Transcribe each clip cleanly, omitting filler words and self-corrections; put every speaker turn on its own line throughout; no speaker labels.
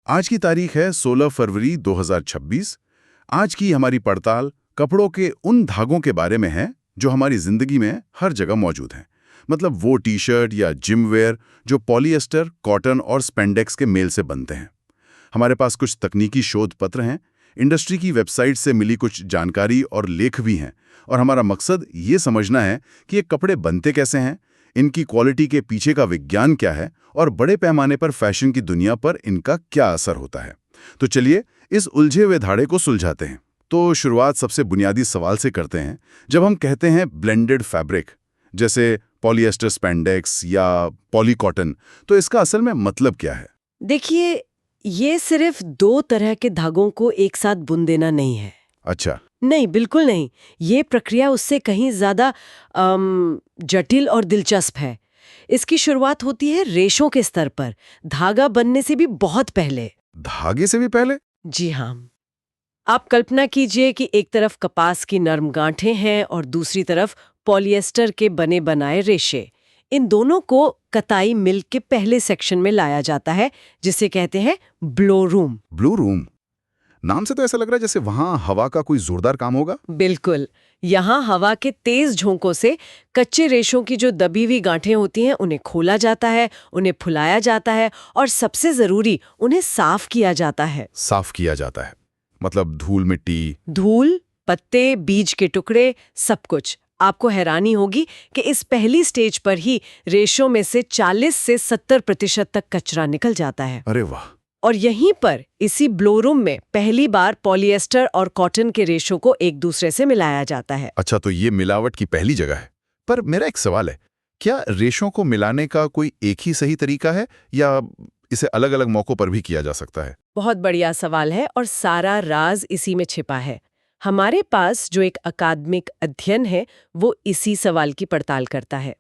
आज की तारीख है 16 फरवरी 2026। आज की हमारी पड़ताल कपड़ों के उन धागों के बारे में है जो हमारी जिंदगी में हर जगह मौजूद हैं। मतलब वो टी शर्ट या जिम वेयर जो पॉलिएस्टर, कॉटन और स्पेंडेक्स के मेल से बनते हैं। हमारे पास कुछ तकनीकी शोध पत्र हैं, इंडस्ट्री की वेबसाइट से मिली कुछ जानकारी और लेख भी हैं, और हमारा मकसद ये समझना है कि ये कपड़े बनते कैसे हैं, इनकी क्वालिटी के पीछे का विज्ञान क्या है और बड़े पैमाने पर फैशन की दुनिया पर इनका क्या असर होता है। तो चलिए इस उलझे हुए धाड़े को सुलझाते हैं। तो शुरुआत सबसे बुनियादी सवाल से करते हैं। जब हम कहते हैं ब्लेंडेड फैब्रिक, जैसे पॉलिएस्टर स्पेंडेक्स या पॉलीकॉटन, तो इसका असल में मतलब क्या है?
देखिए, ये सिर्फ दो तरह के धागों को एक साथ बुन देना नहीं है।
अच्छा।
नहीं, बिल्कुल नहीं। ये प्रक्रिया उससे कहीं ज्यादा जटिल और दिलचस्प है। इसकी शुरुआत होती है रेशों के स्तर पर, धागा बनने से भी बहुत पहले।
धागे से भी पहले?
जी हाँ। आप कल्पना कीजिए कि एक तरफ कपास की नरम गांठें हैं और दूसरी तरफ पॉलिएस्टर के बने बनाए रेशे। इन दोनों को कताई मिल के पहले सेक्शन में लाया जाता है, जिसे कहते हैं ब्लो रूम।
Blue room? नाम से तो ऐसा लग रहा है जैसे वहां हवा का कोई जोरदार काम होगा।
बिल्कुल। यहाँ हवा के तेज झोंकों से कच्चे रेशों की जो दबी हुई गांठें होती हैं उन्हें खोला जाता है, उन्हें फुलाया जाता है और सबसे जरूरी उन्हें साफ किया जाता है।
साफ किया जाता है मतलब धूल मिट्टी?
धूल, पत्ते, बीज के टुकड़े, सब कुछ। आपको हैरानी होगी कि इस पहली स्टेज पर ही रेशों में से 40 से 70% तक कचरा निकल जाता है।
अरे वाह!
और यहीं पर इसी ब्लोरूम में पहली बार पॉलिएस्टर और कॉटन के रेशों को एक दूसरे से मिलाया जाता है।
अच्छा, तो ये मिलावट की पहली जगह है। पर मेरा एक सवाल है, क्या रेशों को मिलाने का कोई एक ही सही तरीका है या इसे अलग-अलग मौकों पर भी किया जा सकता है?
बहुत बढ़िया सवाल है और सारा राज इसी में छिपा है। हमारे पास जो एक अकादमिक अध्ययन है वो इसी सवाल की पड़ताल करता है।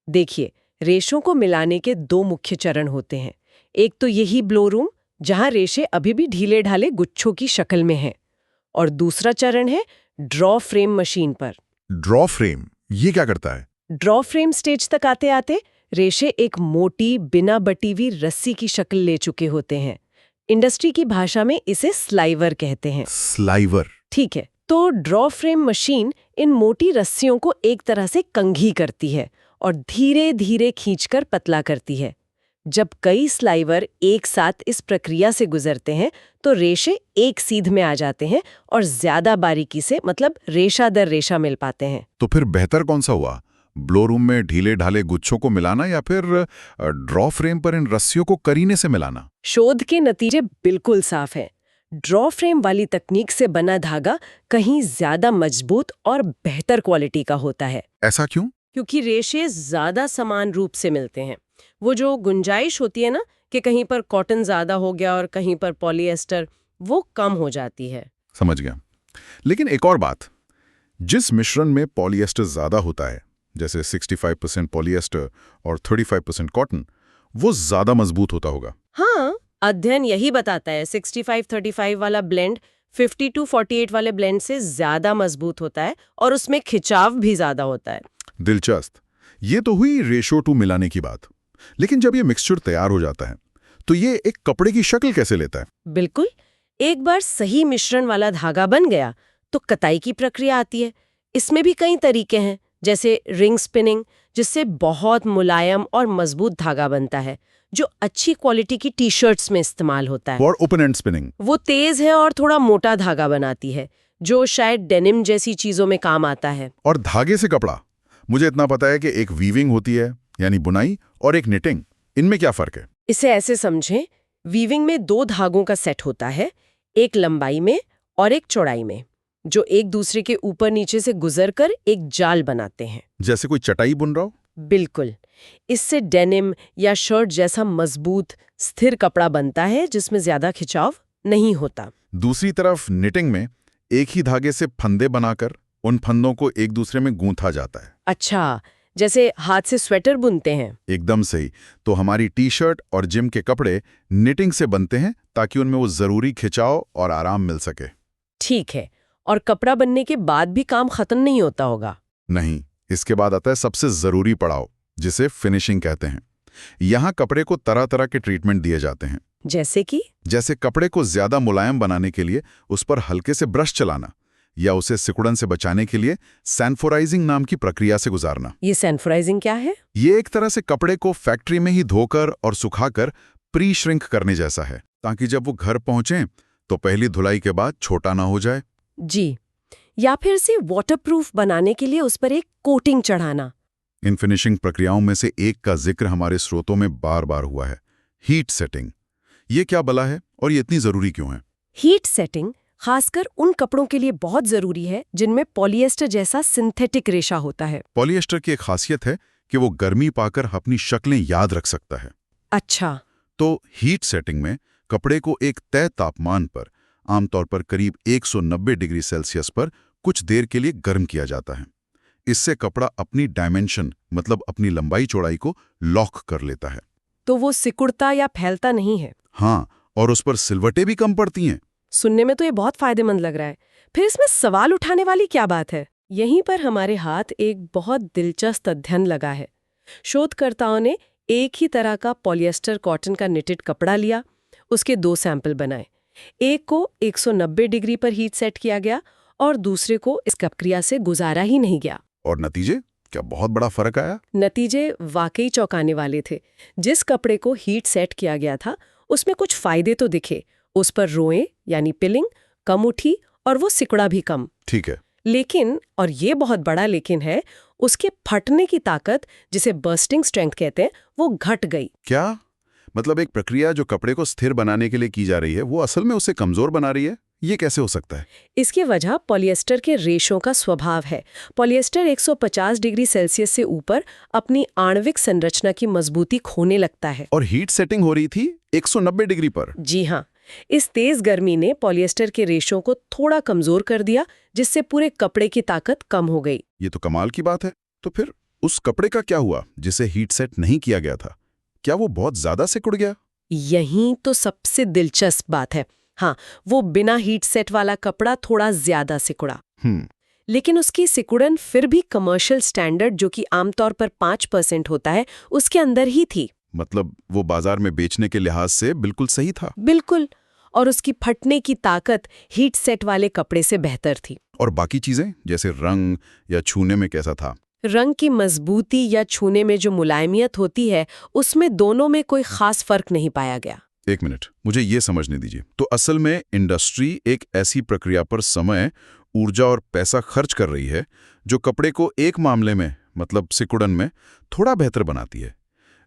देखिए, रेशों को मिलाने के दो मुख्य चरण होते हैं। एक तो यही ब्लोरूम, जहां रेशे अभी भी ढीले ढाले गुच्छों की शक्ल में हैं, और दूसरा चरण है ड्रॉ फ्रेम मशीन पर।
ड्रॉ फ्रेम, ये क्या करता है?
ड्रॉ फ्रेम स्टेज तक आते आते रेशे एक मोटी बिना बटी हुई रस्सी की शक्ल ले चुके होते हैं। इंडस्ट्री की भाषा में इसे स्लाइवर कहते हैं।
स्लाइवर?
ठीक है। तो ड्रॉ फ्रेम मशीन इन मोटी रस्सियों को एक तरह से कंघी करती है और धीरे धीरे खींचकर पतला करती है। जब कई स्लाइवर एक साथ इस प्रक्रिया से गुजरते हैं तो रेशे एक सीध में आ जाते हैं और ज्यादा बारीकी से, मतलब रेशा दर रेशा, मिल पाते हैं।
तो फिर बेहतर कौन सा हुआ, ब्लो रूम में ढीले ढाले गुच्छों को मिलाना या फिर ड्रॉ फ्रेम पर इन रस्सियों को करीने से मिलाना?
शोध के नतीजे बिल्कुल साफ हैं। ड्रॉ फ्रेम वाली तकनीक से बना धागा कहीं ज्यादा मजबूत और बेहतर क्वालिटी का होता है।
ऐसा क्यों?
क्योंकि रेशे ज्यादा समान रूप से मिलते हैं। वो जो गुंजाइश होती है ना कि कहीं पर कॉटन ज्यादा हो गया और कहीं पर पॉलिएस्टर, वो कम हो जाती है।
समझ गया। लेकिन एक और बात, जिस मिश्रण में पॉलिएस्टर ज्यादा होता है, जैसे 65% पॉलिएस्टर और 35% कॉटन, वो ज्यादा मजबूत होता होगा।
हाँ, अध्ययन यही बताता है। 65-35 वाला ब्लेंड 52-48 वाले ब्लेंड से ज्यादा मजबूत होता है और उसमें खिंचाव भी ज्यादा होता है।
दिलचस्प। ये तो हुई रेशो टू मिलाने की बात। लेकिन जब ये मिक्सचर तैयार हो जाता है तो ये एक कपड़े की शक्ल कैसे लेता है?
बिल्कुल, एक बार सही मिश्रण वाला धागा बन गया तो कताई की प्रक्रिया आती है। इसमें भी कई तरीके हैं, जैसे रिंग स्पिनिंग, जिससे बहुत मुलायम और मजबूत धागा बनता है, जो अच्छी क्वालिटी की टी शर्ट्स में इस्तेमाल होता है।
और ओपन एंड स्पिनिंग?
वो तेज है और थोड़ा मोटा धागा बनाती है, जो शायद डेनिम जैसी चीजों में काम आता है।
और धागे से कपड़ा? मुझे इतना पता है कि एक वीविंग होती है, यानी बुनाई, और एक निटिंग। इनमें क्या फर्क है?
इसे ऐसे समझें, वीविंग में दो धागों का सेट होता है, एक लंबाई में और एक चौड़ाई में, जो एक दूसरे के ऊपर नीचे से गुजरकर एक जाल बनाते हैं।
जैसे कोई चटाई बुन रहा हो?
बिल्कुल। इससे डेनिम या शर्ट जैसा मजबूत, स्थिर कपड़ा बनता है जिसमें ज्यादा खिंचाव नहीं होता।
दूसरी तरफ निटिंग में एक ही धागे से फंदे बनाकर उन फंदों को एक दूसरे में गूंथा जाता है।
अच्छा, जैसे हाथ से स्वेटर बुनते हैं।
एकदम सही। तो हमारी टी शर्ट और जिम के कपड़े निटिंग से बनते हैं ताकि उनमें वो जरूरी खिंचाव और आराम मिल सके।
ठीक है। और कपड़ा बनने के बाद भी काम खत्म नहीं होता होगा?
नहीं, इसके बाद आता है सबसे जरूरी पड़ाव, जिसे फिनिशिंग कहते हैं। यहाँ कपड़े को तरह तरह के ट्रीटमेंट दिए जाते हैं। जैसे कपड़े को ज्यादा मुलायम बनाने के लिए उस पर हल्के से ब्रश चलाना, या उसे सिकुड़न से बचाने के लिए सैनफोराइजिंग नाम की प्रक्रिया से गुजारना।
ये सैनफोराइजिंग क्या है?
ये एक तरह से कपड़े को फैक्ट्री में ही धोकर और सुखाकर प्री श्रिंक करने जैसा है, ताकि जब वो घर पहुंचे तो पहली धुलाई के बाद छोटा ना हो जाए।
जी, या फिर इसे वाटरप्रूफ बनाने के लिए उस पर एक कोटिंग चढ़ाना।
इन फिनिशिंग प्रक्रियाओं में से एक का जिक्र हमारे स्रोतों में बार बार हुआ है, हीट सेटिंग। ये क्या बला है और ये इतनी जरूरी क्यों है?
हीट सेटिंग खासकर उन कपड़ों के लिए बहुत जरूरी है जिनमें पॉलिएस्टर जैसा सिंथेटिक रेशा होता है।
पॉलिएस्टर की एक खासियत है कि वो गर्मी पाकर अपनी शक्लें याद रख सकता है।
अच्छा।
तो हीट सेटिंग में कपड़े को एक तय तापमान पर, आमतौर पर करीब 190 डिग्री सेल्सियस पर कुछ देर के लिए गर्म किया जाता है। इससे कपड़ा अपनी डायमेंशन, मतलब अपनी लंबाई चौड़ाई को लॉक कर लेता है।
तो वो सिकुड़ता या फैलता नहीं है।
हाँ, और उस पर सिलवटें भी कम पड़ती हैं।
सुनने में तो ये बहुत फायदेमंद लग रहा है। फिर इसमें सवाल उठाने वाली क्या बात है? यहीं पर हमारे हाथ एक बहुत दिलचस्प अध्ययन लगा है। शोधकर्ताओं ने एक ही तरह का पॉलिएस्टर कॉटन का निटेड कपड़ा लिया, उसके 2 सैंपल बनाए। एक को 190 डिग्री पर हीट सेट किया गया और दूसरे को इस प्रक्रिया से गुजारा ही नहीं गया।
और नतीजे? क्या बहुत बड़ा फर्क आया?
नतीजे वाकई चौंकाने वाले थे। जिस कपड़े को हीट सेट किया गया था उसमें कुछ फायदे तो दिखे। उस पर रोएं यानी पिलिंग कम उठी और वो सिकुड़ा भी कम।
ठीक है।
लेकिन, और ये बहुत बड़ा लेकिन है, उसके फटने की ताकत, जिसे बर्स्टिंग स्ट्रेंथ कहते हैं, वो घट गई।
क्या मतलब एक प्रक्रिया जो कपड़े को स्थिर बनाने के लिए की जा रही है वो असल में उसे कमजोर बना रही है? ये कैसे हो सकता है?
इसकी वजह पॉलिएस्टर के रेशों का स्वभाव है। पॉलिएस्टर 150 डिग्री सेल्सियस से ऊपर अपनी आणविक संरचना की मजबूती खोने लगता है।
और हीट सेटिंग हो रही थी 190 डिग्री पर।
जी हाँ, इस तेज गर्मी ने पॉलिएस्टर के रेशों को थोड़ा कमजोर कर दिया, जिससे पूरे कपड़े की ताकत कम हो गई।
ये तो कमाल की बात है। तो फिर उस कपड़े का क्या हुआ जिसे हीट सेट नहीं किया गया था? क्या वो बहुत ज्यादा सिकुड़ गया?
यही तो सबसे दिलचस्प बात है। हाँ, वो बिना हीट सेट वाला कपड़ा थोड़ा ज्यादा सिकुड़ा। लेकिन उसकी सिकुड़न फिर भी कमर्शियल स्टैंडर्ड, जो कि आमतौर पर 5% होता है, उसके अंदर ही थी।
मतलब वो बाजार में बेचने के लिहाज से बिल्कुल सही था।
बिल्कुल। और उसकी फटने की ताकत हीट सेट वाले कपड़े से बेहतर थी।
और बाकी चीजें जैसे रंग या छूने में कैसा था?
रंग की मजबूती या छूने में जो मुलायमियत होती है, उसमें दोनों में कोई खास फर्क नहीं पाया गया।
एक मिनट, मुझे ये समझने दीजिए। तो असल में इंडस्ट्री एक ऐसी प्रक्रिया पर समय, ऊर्जा और पैसा खर्च कर रही है जो कपड़े को एक मामले में, मतलब सिकुड़न में, थोड़ा बेहतर बनाती है,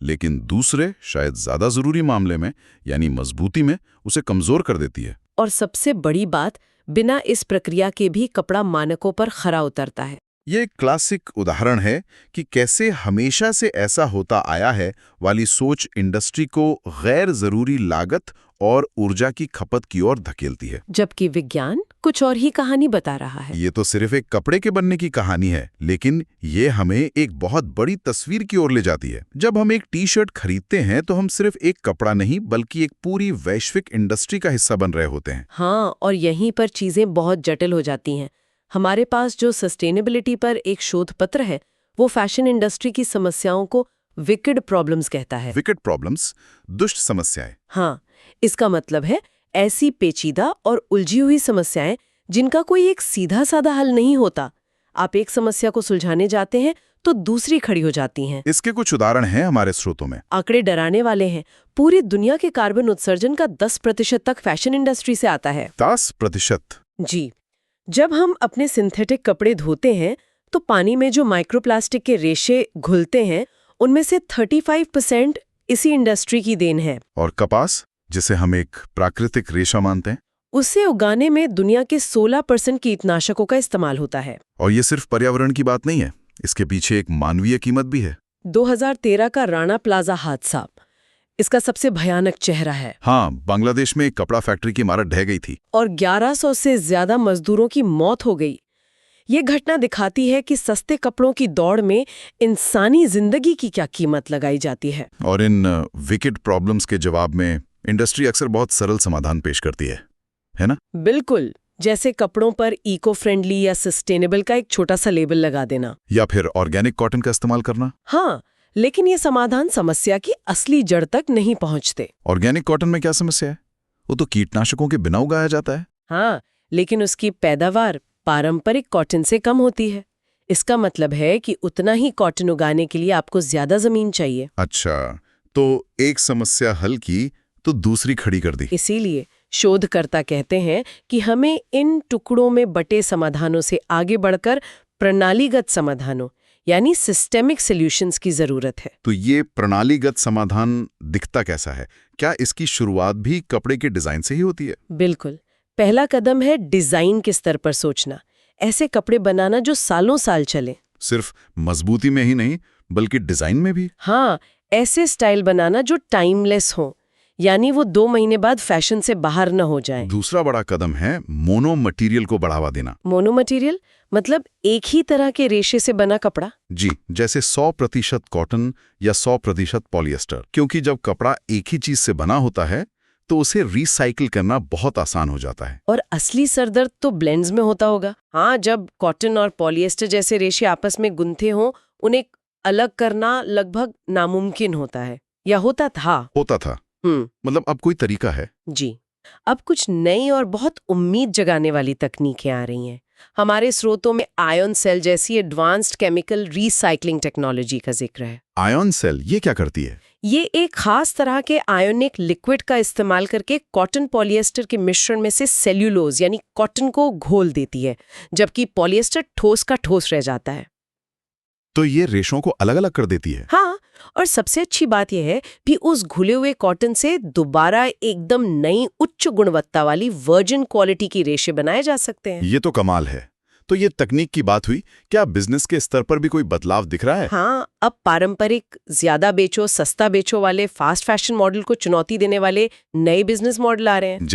लेकिन दूसरे, शायद ज्यादा जरूरी मामले में, यानी मजबूती में, उसे कमजोर कर देती है।
और सबसे बड़ी बात, बिना इस प्रक्रिया के भी कपड़ा मानकों पर खरा उतरता है।
ये एक क्लासिक उदाहरण है कि कैसे हमेशा से ऐसा होता आया है वाली सोच इंडस्ट्री को गैर जरूरी लागत और ऊर्जा की खपत की ओर धकेलती है,
जबकि विज्ञान कुछ और ही कहानी बता रहा है।
ये तो सिर्फ एक कपड़े के बनने की कहानी है, लेकिन ये हमें एक बहुत बड़ी तस्वीर की ओर ले जाती है। जब हम एक टी शर्ट खरीदते हैं तो हम सिर्फ एक कपड़ा नहीं बल्कि एक पूरी वैश्विक इंडस्ट्री का हिस्सा बन रहे होते हैं।
हाँ, और यहीं पर चीजें बहुत जटिल हो जाती हैं। हमारे पास जो सस्टेनेबिलिटी पर एक शोध पत्र है, वो फैशन इंडस्ट्री की समस्याओं को विकेड प्रॉब्लम्स कहता है।
विकेड प्रॉब्लम्स, दुष्ट समस्याएं।
हाँ, इसका मतलब है ऐसी पेचीदा और उलझी हुई समस्याएं जिनका कोई एक सीधा साधा हल नहीं होता। आप एक समस्या को सुलझाने जाते हैं तो दूसरी खड़ी हो जाती हैं।
इसके कुछ उदाहरण हैं हमारे स्रोतों में।
आंकड़े डराने वाले हैं। पूरी दुनिया के कार्बन उत्सर्जन का 10% तक फैशन इंडस्ट्री से आता है।
10%?
जी। जब हम अपने सिंथेटिक कपड़े धोते हैं तो पानी में जो माइक्रोप्लास्टिक के रेशे घुलते हैं, उनमें से 35% इसी इंडस्ट्री की देन है।
और कपास, जिसे हम एक प्राकृतिक रेशा मानते हैं,
उसे उगाने में दुनिया के 16% कीटनाशकों का इस्तेमाल होता है।
और ये सिर्फ पर्यावरण की बात नहीं है, इसके पीछे एक मानवीय कीमत भी है।
2013 का राणा प्लाजा हादसा इसका सबसे भयानक चेहरा है।
हाँ, बांग्लादेश में एक कपड़ा फैक्ट्री की इमारत ढह गई थी
और 1100 से ज्यादा मजदूरों की मौत हो गई। ये घटना दिखाती है कि सस्ते कपड़ों की दौड़ में इंसानी जिंदगी की क्या कीमत लगाई जाती है।
और इन विकेड प्रॉब्लम्स के जवाब में इंडस्ट्री अक्सर बहुत सरल समाधान पेश करती है ना?
बिल्कुल, जैसे कपड़ों पर इको फ्रेंडली या सस्टेनेबल का एक छोटा सा लेबल लगा देना,
या फिर ऑर्गेनिक कॉटन का इस्तेमाल करना।
हाँ, लेकिन ये समाधान समस्या की असली जड़ तक नहीं पहुंचते।
ऑर्गेनिक कॉटन में क्या समस्या है? वो तो कीटनाशकों के बिना उगाया जाता है।
हाँ, लेकिन उसकी पैदावार पारंपरिक कॉटन से कम होती है। इसका मतलब है कि उतना ही कॉटन उगाने के लिए आपको ज्यादा जमीन चाहिए।
अच्छा, तो एक समस्या हल की तो दूसरी खड़ी कर दी।
इसीलिए शोधकर्ता कहते हैं कि हमें इन टुकड़ों में बटे समाधानों से आगे बढ़कर प्रणालीगत समाधानों यानी सिस्टेमिक सॉल्यूशंस की जरूरत है।
तो ये प्रणालीगत समाधान दिखता कैसा है? क्या इसकी शुरुआत भी कपड़े के डिजाइन से ही होती है?
बिल्कुल। पहला कदम है डिजाइन के स्तर पर सोचना। ऐसे कपड़े बनाना जो सालों साल चले।
सिर्फ मजबूती में ही नहीं बल्कि डिजाइन में भी।
हाँ, ऐसे स्टाइल बनाना जो टाइमलेस हो, यानी वो 2 महीने बाद फैशन से बाहर न हो जाए।
दूसरा बड़ा कदम है मोनो मटेरियल को बढ़ावा देना।
मोनो मटेरियल मतलब एक ही तरह के रेशे से बना कपड़ा।
जी, जैसे 100% कॉटन या 100% पॉलिएस्टर। क्योंकि जब कपड़ा एक ही चीज से बना होता है तो उसे रिसाइकिल करना बहुत आसान हो जाता है।
और असली सरदर्द तो ब्लेंड्स में होता होगा। हाँ, जब कॉटन और पॉलिएस्टर जैसे रेशे आपस में गुंथे हों, उन्हें अलग करना लगभग नामुमकिन होता है, या होता था। मतलब अब कोई तरीका है? जी, अब कुछ नई और बहुत उम्मीद जगाने वाली तकनीकें आ रही हैं। हमारे स्रोतों में आयन सेल जैसी एडवांस्ड केमिकल रिसाइकलिंग टेक्नोलॉजी का जिक्र है।
आयन सेल ये क्या करती है?
ये एक खास तरह के आयोनिक लिक्विड का इस्तेमाल करके कॉटन पॉलिएस्टर के मिश्रण में से सेल्यूलोज यानी कॉटन को घोल देती है, जबकि पॉलिएस्टर ठोस का ठोस रह जाता है।
तो ये रेशों को अलग अलग कर देती है?
हाँ, और सबसे अच्छी बात यह है कि उस घुले हुए कॉटन से दोबारा एकदम नई उच्च गुणवत्ता वाली वर्जिन क्वालिटी की रेशे बनाए जा सकते हैं।
ये तो कमाल है। तो ये तकनीक की बात हुई, क्या बिजनेस के स्तर पर भी कोई बदलाव दिख रहा है?
हाँ, अब पारंपरिक ज्यादा बेचो सस्ता बेचो वाले फास्ट फैशन मॉडल को चुनौती देने वाले नए बिजनेस मॉडल आ रहे हैं।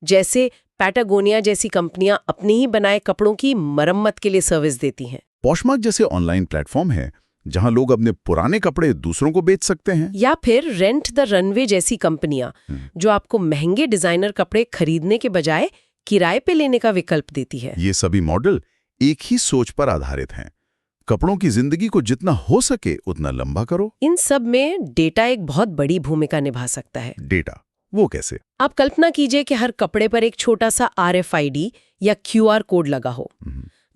जैसे पैटागोनिया जैसी कंपनियां अपने ही बनाए कपड़ों की मरम्मत के लिए सर्विस देती हैं।
पॉशमार्क जैसे ऑनलाइन प्लेटफॉर्म है जहां लोग अपने पुराने कपड़े दूसरों को बेच सकते हैं।
या फिर रेंट द रनवे जैसी कंपनियां जो आपको महंगे डिजाइनर कपड़े खरीदने के बजाय किराए पे लेने का विकल्प देती है।
ये सभी मॉडल एक ही सोच पर आधारित हैं, कपड़ों की जिंदगी को जितना हो सके उतना लंबा करो।
इन सब में डेटा एक बहुत बड़ी भूमिका निभा सकता है।
डेटा वो कैसे?
आप कल्पना कीजिए कि हर कपड़े पर एक छोटा सा RFID या QR कोड लगा हो।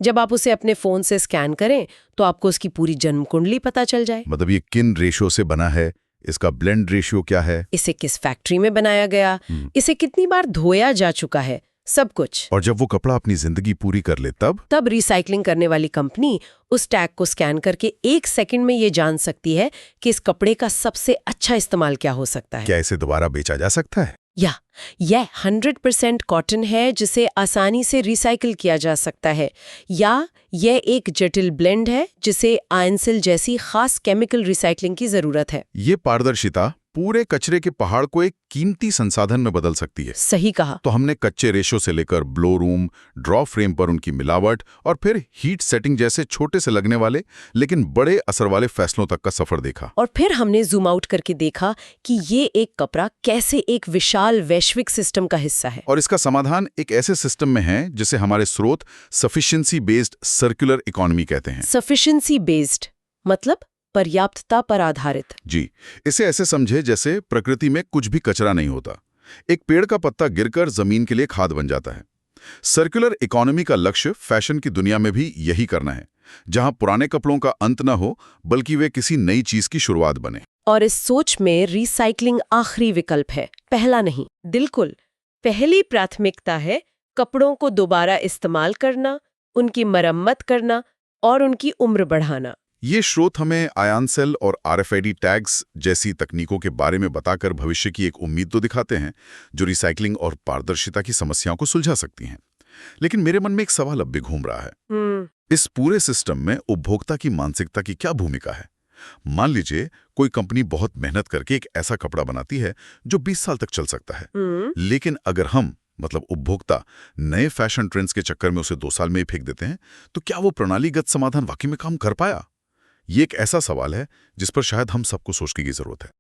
जब आप उसे अपने फोन से स्कैन करें तो आपको उसकी पूरी जन्म कुंडली पता चल जाए।
मतलब ये किन रेशो से बना है, इसका ब्लेंड रेशियो क्या है,
इसे किस फैक्ट्री में बनाया गया, इसे कितनी बार धोया जा चुका है, सब कुछ।
और जब वो कपड़ा अपनी जिंदगी पूरी कर ले तब
रिसाइकलिंग करने वाली कंपनी उस टैग को स्कैन करके 1 सेकंड में ये जान सकती है कि इस कपड़े का सबसे अच्छा इस्तेमाल क्या हो सकता है।
क्या इसे दोबारा बेचा जा सकता है?
या यह 100% कॉटन है जिसे आसानी से रिसाइकिल किया जा सकता है, या यह एक जटिल ब्लेंड है जिसे आयनसेल जैसी खास केमिकल रिसाइकलिंग की जरूरत है।
ये पारदर्शिता पूरे कचरे के पहाड़ को एक कीमती संसाधन में बदल सकती है।
सही कहा।
तो हमने कच्चे रेशों से लेकर ब्लो रूम, ड्रॉ फ्रेम पर उनकी मिलावट और फिर हीट सेटिंग जैसे छोटे से लगने वाले लेकिन बड़े असर वाले फैसलों तक का सफर देखा।
और फिर हमने जूम आउट करके देखा कि ये एक कपड़ा कैसे एक विशाल वैश्विक सिस्टम का हिस्सा है।
और इसका समाधान एक ऐसे सिस्टम में है जिसे हमारे स्रोत सफिशिएंसी बेस्ड सर्कुलर इकोनॉमी कहते हैं।
सफिशिएंसी बेस्ड मतलब पर्याप्तता पर आधारित।
जी, इसे ऐसे समझे जैसे प्रकृति में कुछ भी कचरा नहीं होता। एक पेड़ का पत्ता गिरकर जमीन के लिए खाद बन जाता है। सर्कुलर इकोनॉमी का लक्ष्य फैशन की दुनिया में भी यही करना है, जहां पुराने कपड़ों का अंत न हो बल्कि वे किसी नई चीज की शुरुआत बने।
और इस सोच में रिसाइकलिंग आखिरी विकल्प है, पहला नहीं। बिल्कुल, पहली प्राथमिकता है कपड़ों को दोबारा इस्तेमाल करना, उनकी मरम्मत करना और उनकी उम्र बढ़ाना।
ये स्रोत हमें आयन सेल और RFID टैग्स जैसी तकनीकों के बारे में बताकर भविष्य की एक उम्मीद तो दिखाते हैं जो रिसाइकलिंग और पारदर्शिता की समस्याओं को सुलझा सकती हैं। लेकिन मेरे मन में एक सवाल अब भी घूम रहा है। इस पूरे सिस्टम में उपभोक्ता की मानसिकता की क्या भूमिका है? मान लीजिए कोई कंपनी बहुत मेहनत करके एक ऐसा कपड़ा बनाती है जो 20 साल तक चल सकता है, लेकिन अगर हम मतलब उपभोक्ता नए फैशन ट्रेंड्स के चक्कर में उसे 2 साल में ही फेंक देते हैं, तो क्या वो प्रणालीगत समाधान वाकई में काम कर पाया? ये एक ऐसा सवाल है जिस पर शायद हम सबको सोचने की जरूरत है।